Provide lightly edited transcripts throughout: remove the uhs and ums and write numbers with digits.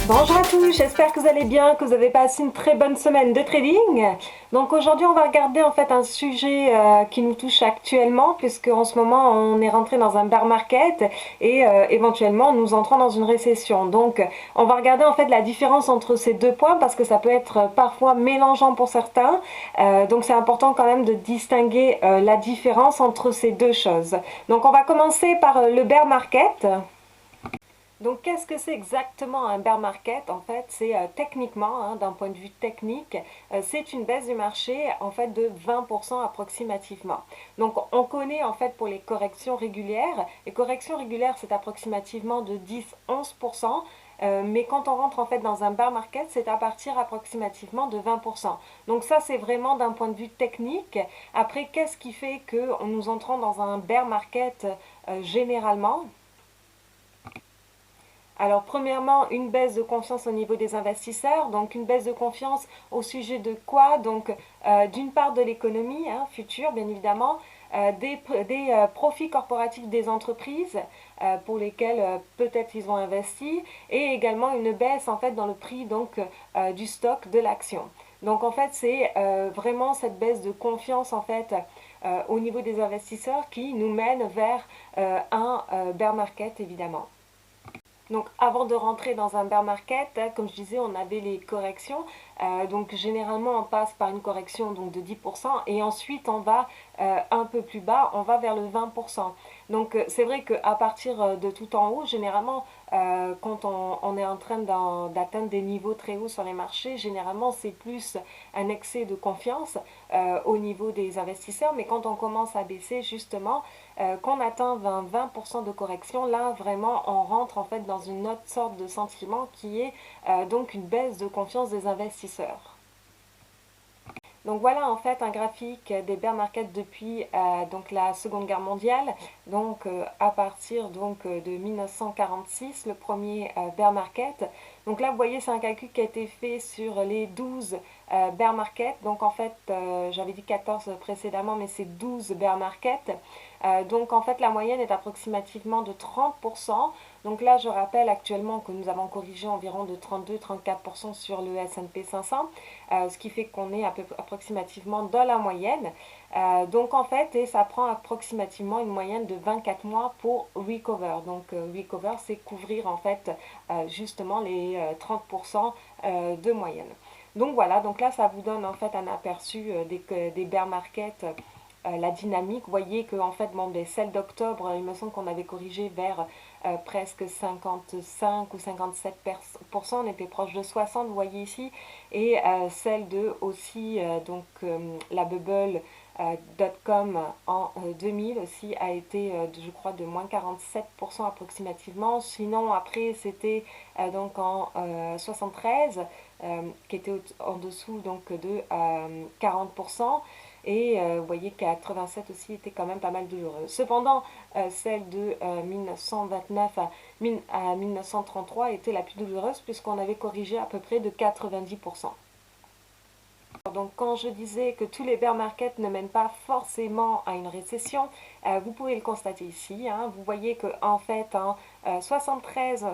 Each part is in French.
Bonjour à tous, j'espère que vous allez bien, que vous avez passé une très bonne semaine de trading. Donc aujourd'hui on va regarder en fait un sujet qui nous touche actuellement puisque en ce moment on est rentré dans un bear market et éventuellement nous entrons dans une récession. Donc on va regarder en fait la différence entre ces deux points parce que ça peut être parfois mélangeant pour certains. Donc c'est important quand même de distinguer la différence entre ces deux choses. Donc on va commencer par le bear market. Donc, qu'est-ce que c'est exactement un bear market? En fait, c'est techniquement, hein, d'un point de vue technique, c'est une baisse du marché en fait de 20% approximativement. Donc, on connaît en fait pour les corrections régulières. Les corrections régulières, c'est approximativement de 10-11%. Mais quand on rentre en fait dans un bear market, c'est à partir approximativement de 20%. Donc ça, c'est vraiment d'un point de vue technique. Après, qu'est-ce qui fait que nous entrons dans un bear market généralement? Alors, premièrement, une baisse de confiance au niveau des investisseurs. Donc, une baisse de confiance au sujet de quoi? Donc, d'une part de l'économie future, bien évidemment, des profits corporatifs des entreprises pour lesquels peut-être ils ont investi, et également une baisse en fait dans le prix donc du stock de l'action. Donc, en fait, c'est vraiment cette baisse de confiance en fait au niveau des investisseurs qui nous mène vers un bear market évidemment. Donc avant de rentrer dans un bear market, comme je disais, on avait les corrections. Donc généralement on passe par une correction donc de 10% et ensuite on va un peu plus bas, on va vers le 20%. Donc c'est vrai qu'à partir de tout en haut, généralement quand on est en train d'atteindre des niveaux très hauts sur les marchés, généralement c'est plus un excès de confiance au niveau des investisseurs. Mais quand on commence à baisser justement, qu'on atteint 20% de correction, là vraiment on rentre en fait dans une autre sorte de sentiment qui est donc une baisse de confiance des investisseurs. Donc voilà en fait un graphique des bear markets depuis donc la Seconde Guerre mondiale. Donc à partir donc de 1946, le premier bear market. Donc là vous voyez c'est un calcul qui a été fait sur les 12 bear markets. Donc en fait j'avais dit 14 précédemment mais c'est 12 bear markets. Donc en fait la moyenne est approximativement de 30%. Donc là je rappelle actuellement que nous avons corrigé environ de 32-34% sur le S&P 500. Ce qui fait qu'on est approximativement dans la moyenne. Donc en fait, et ça prend approximativement une moyenne de 24 mois pour recover. Donc recover, c'est couvrir en fait justement les 30% de moyenne. Donc voilà, donc là ça vous donne en fait un aperçu des bear markets, la dynamique. Vous voyez que en fait, bon, celle d'octobre, il me semble qu'on avait corrigé vers presque 55 ou 57%, on était proche de 60, vous voyez ici, et celle de aussi donc la bubble .com en 2000 aussi a été je crois de moins 47% approximativement. Sinon après c'était donc en 73 qui était en dessous donc de 40%. Et vous voyez que 87 aussi était quand même pas mal douloureuse. Cependant, celle de 1929 à 1933 était la plus douloureuse puisqu'on avait corrigé à peu près de 90%. Donc quand je disais que tous les bear markets ne mènent pas forcément à une récession, vous pouvez le constater ici. Vous voyez que en fait en 73,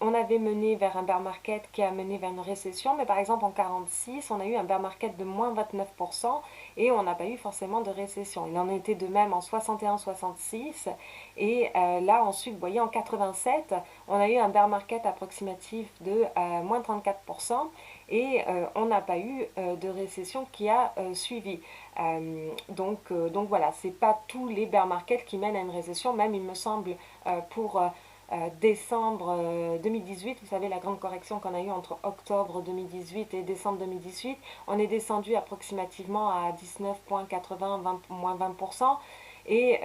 on avait mené vers un bear market qui a mené vers une récession, mais par exemple en 46, on a eu un bear market de moins 29% et on n'a pas eu forcément de récession. Il en était de même en 61-66 et là ensuite, vous voyez en 87, on a eu un bear market approximatif de moins 34% et on n'a pas eu de récession qui a suivi. Donc voilà, c'est pas tous les bear markets qui mènent à une récession, même il me semble pour décembre 2018, vous savez la grande correction qu'on a eue entre octobre 2018 et décembre 2018, on est descendu approximativement à 19,80, moins 20%. Et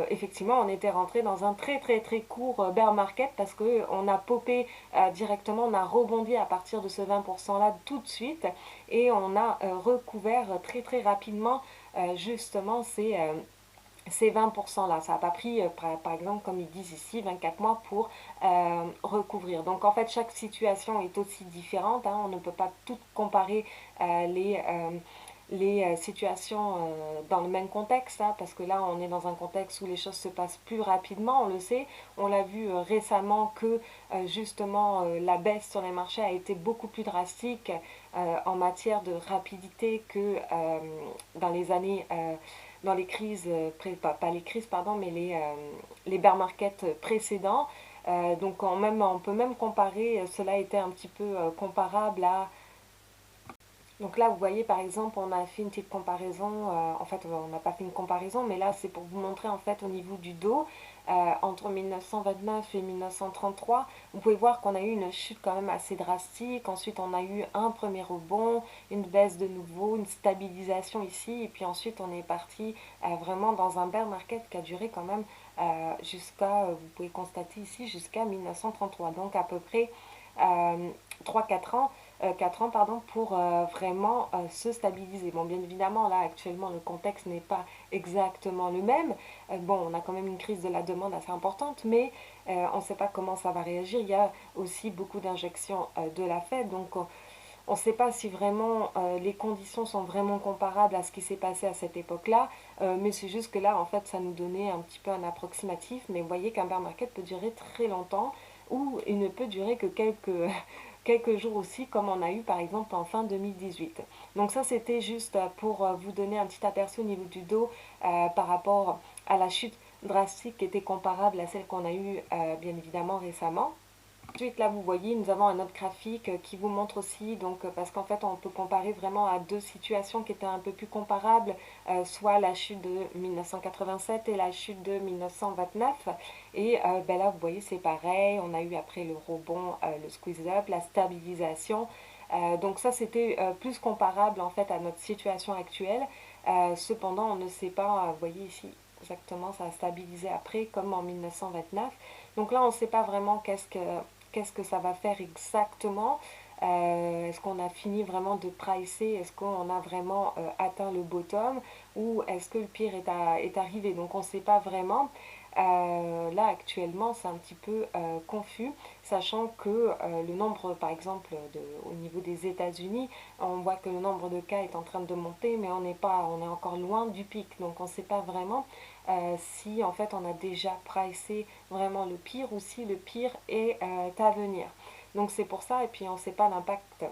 effectivement, on était rentré dans un très très très court bear market parce qu'on a popé directement, on a rebondi à partir de ce 20% là tout de suite et on a recouvert très très rapidement justement ces 20% là. Ça n'a pas pris, par exemple, comme ils disent ici, 24 mois pour recouvrir. Donc en fait, chaque situation est aussi différente. On ne peut pas tout comparer les les situations dans le même contexte, hein, parce que là on est dans un contexte où les choses se passent plus rapidement, on le sait, on l'a vu récemment que justement la baisse sur les marchés a été beaucoup plus drastique en matière de rapidité que dans les années, dans les crises, pas les crises, pardon, mais les bear markets précédents. Donc on peut même comparer, cela était un petit peu comparable à... Donc là, vous voyez, par exemple, on a fait une petite comparaison, en fait, on n'a pas fait une comparaison, mais là, c'est pour vous montrer, en fait, au niveau du dos, entre 1929 et 1933, vous pouvez voir qu'on a eu une chute quand même assez drastique, ensuite on a eu un premier rebond, une baisse de nouveau, une stabilisation ici, et puis ensuite on est parti vraiment dans un bear market qui a duré quand même jusqu'à, vous pouvez constater ici, jusqu'à 1933, donc à peu près 3-4 ans. 4 ans pardon, pour vraiment se stabiliser. Bon, bien évidemment, là, actuellement, le contexte n'est pas exactement le même. Bon, on a quand même une crise de la demande assez importante, mais on ne sait pas comment ça va réagir. Il y a aussi beaucoup d'injections de la Fed, donc on ne sait pas si vraiment les conditions sont vraiment comparables à ce qui s'est passé à cette époque-là, mais c'est juste que là, en fait, ça nous donnait un petit peu un approximatif, mais vous voyez qu'un bear market peut durer très longtemps, ou il ne peut durer que quelques jours aussi, comme on a eu par exemple en fin 2018. Donc ça, c'était juste pour vous donner un petit aperçu au niveau du dos par rapport à la chute drastique qui était comparable à celle qu'on a eue bien évidemment récemment. Ensuite, là, vous voyez, nous avons un autre graphique qui vous montre aussi, donc parce qu'en fait, on peut comparer vraiment à deux situations qui étaient un peu plus comparables, soit la chute de 1987 et la chute de 1929. Et ben là, vous voyez, c'est pareil, on a eu après le rebond, le squeeze-up, la stabilisation. Donc ça, c'était plus comparable en fait à notre situation actuelle. Cependant, on ne sait pas, vous voyez ici, exactement, ça a stabilisé après, comme en 1929. Donc là, on ne sait pas vraiment qu'est-ce que ça va faire exactement. Est-ce qu'on a fini vraiment de pricer? Est-ce qu'on a vraiment atteint le bottom? Ou est-ce que le pire est arrivé? Donc on ne sait pas vraiment. Là actuellement c'est un petit peu confus, sachant que le nombre par exemple au niveau des États-Unis, on voit que le nombre de cas est en train de monter, mais on est encore loin du pic, donc on ne sait pas vraiment si en fait on a déjà pricé vraiment le pire ou si le pire est à venir. Donc c'est pour ça, et puis on ne sait pas l'impact.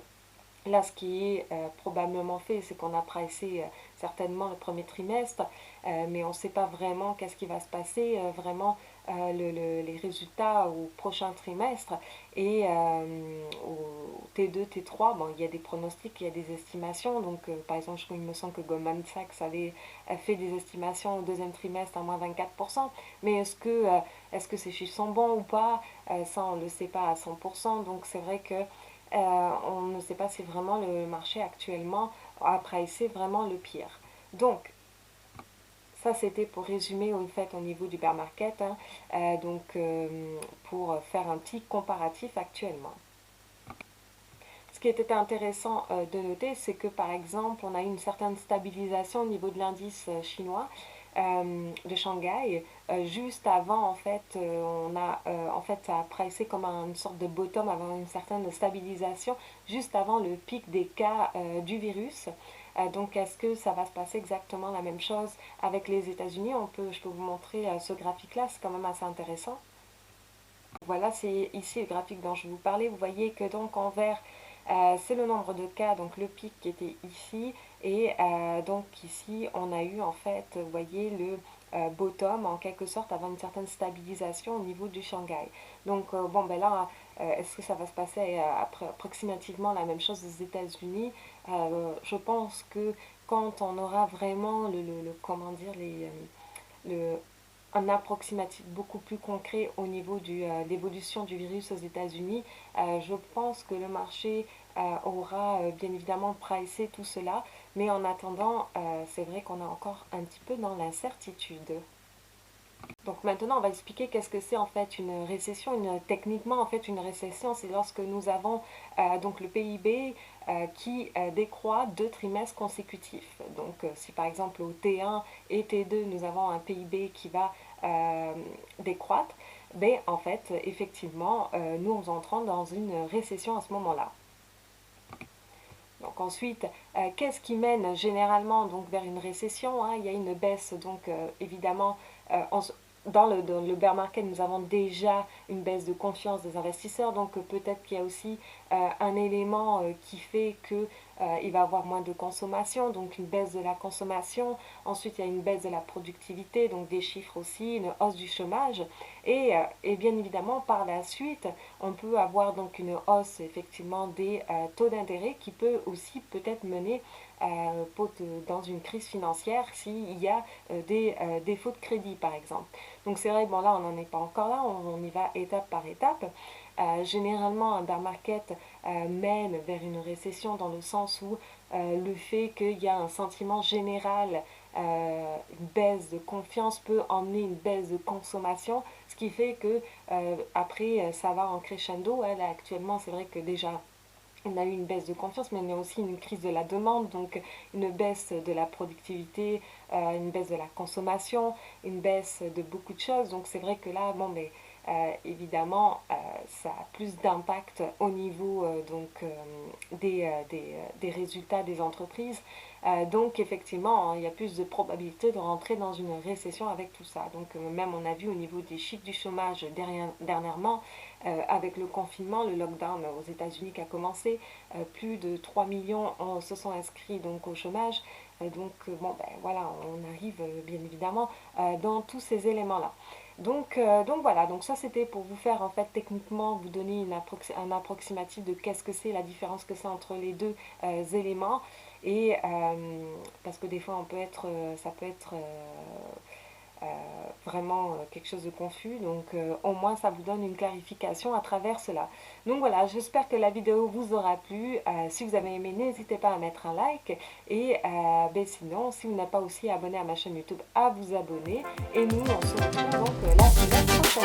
Là, ce qui est probablement fait, c'est qu'on a pricé certainement le premier trimestre, mais on ne sait pas vraiment qu'est-ce qui va se passer, vraiment les résultats au prochain trimestre et au T2, T3. Bon, il y a des pronostics, il y a des estimations. Donc, par exemple, il me semble que Goldman Sachs avait fait des estimations au deuxième trimestre à moins 24%. Mais est-ce que ces chiffres sont bons ou pas? Ça, on ne le sait pas à 100%. Donc, c'est vrai que on ne sait pas si vraiment le marché actuellement a pricé vraiment le pire. Donc, ça c'était pour résumer en fait au niveau du bear market, hein, pour faire un petit comparatif actuellement. Ce qui était intéressant de noter, c'est que par exemple, on a eu une certaine stabilisation au niveau de l'indice chinois de Shanghai. Juste avant, en fait, en fait, ça a pricé comme une sorte de bottom avant une certaine stabilisation, juste avant le pic des cas du virus. Donc, est-ce que ça va se passer exactement la même chose avec les États-Unis? Je peux vous montrer ce graphique-là, c'est quand même assez intéressant. Voilà, c'est ici le graphique dont je vous parlais. Vous voyez que donc en vert, c'est le nombre de cas, donc le pic qui était ici. Et donc ici, on a eu en fait, vous voyez, le bottom en quelque sorte avant une certaine stabilisation au niveau du Shanghai. Donc bon, ben là, est-ce que ça va se passer approximativement la même chose aux États-Unis? Je pense que quand on aura vraiment comment dire, le, un approximatif beaucoup plus concret au niveau de l'évolution du virus aux États-Unis, je pense que le marché aura bien évidemment pricé tout cela, mais en attendant, c'est vrai qu'on est encore un petit peu dans l'incertitude. Donc maintenant, on va expliquer qu'est-ce que c'est en fait une récession. Techniquement, en fait, une récession, c'est lorsque nous avons donc le PIB qui décroît 2 trimestres consécutifs. Donc, si par exemple au T1 et T2, nous avons un PIB qui va décroître, ben en fait, effectivement, nous entrons dans une récession à ce moment-là. Donc ensuite, qu'est-ce qui mène généralement donc vers une récession, hein? Il y a une baisse donc évidemment en, dans le bear market, nous avons déjà une baisse de confiance des investisseurs, donc peut-être qu'il y a aussi un élément qui fait que il va y avoir moins de consommation, donc une baisse de la consommation. Ensuite, il y a une baisse de la productivité, donc des chiffres aussi, une hausse du chômage. Et bien évidemment, par la suite, on peut avoir donc une hausse effectivement des taux d'intérêt qui peut aussi peut-être mener dans une crise financière s'il y a des défauts de crédit par exemple. Donc c'est vrai, bon là on n'en est pas encore là, on y va étape par étape. Généralement un bear market mène vers une récession dans le sens où le fait qu'il y a un sentiment général, une baisse de confiance peut emmener une baisse de consommation, ce qui fait que après ça va en crescendo. Là, actuellement c'est vrai que déjà on a eu une baisse de confiance, mais on a aussi une crise de la demande, donc une baisse de la productivité, une baisse de la consommation, une baisse de beaucoup de choses. Donc c'est vrai que là, bon, mais évidemment, ça a plus d'impact au niveau des résultats des entreprises. Donc effectivement, hein, il y a plus de probabilité de rentrer dans une récession avec tout ça. Donc même on a vu au niveau des chiffres du chômage dernièrement, avec le confinement, le lockdown aux États-Unis qui a commencé, plus de 3 millions se sont inscrits donc au chômage. Bon, ben, voilà, on arrive bien évidemment dans tous ces éléments-là. Donc voilà, donc ça c'était pour vous faire en fait techniquement vous donner un approximatif de qu'est-ce que c'est la différence que c'est entre les deux éléments. Et parce que des fois ça peut être vraiment quelque chose de confus. Donc au moins ça vous donne une clarification à travers cela. Donc voilà, j'espère que la vidéo vous aura plu. Si vous avez aimé, n'hésitez pas à mettre un like. Et ben sinon, si vous n'êtes pas aussi abonné à ma chaîne YouTube, à vous abonner. Et nous, on se retrouve donc la semaine prochaine.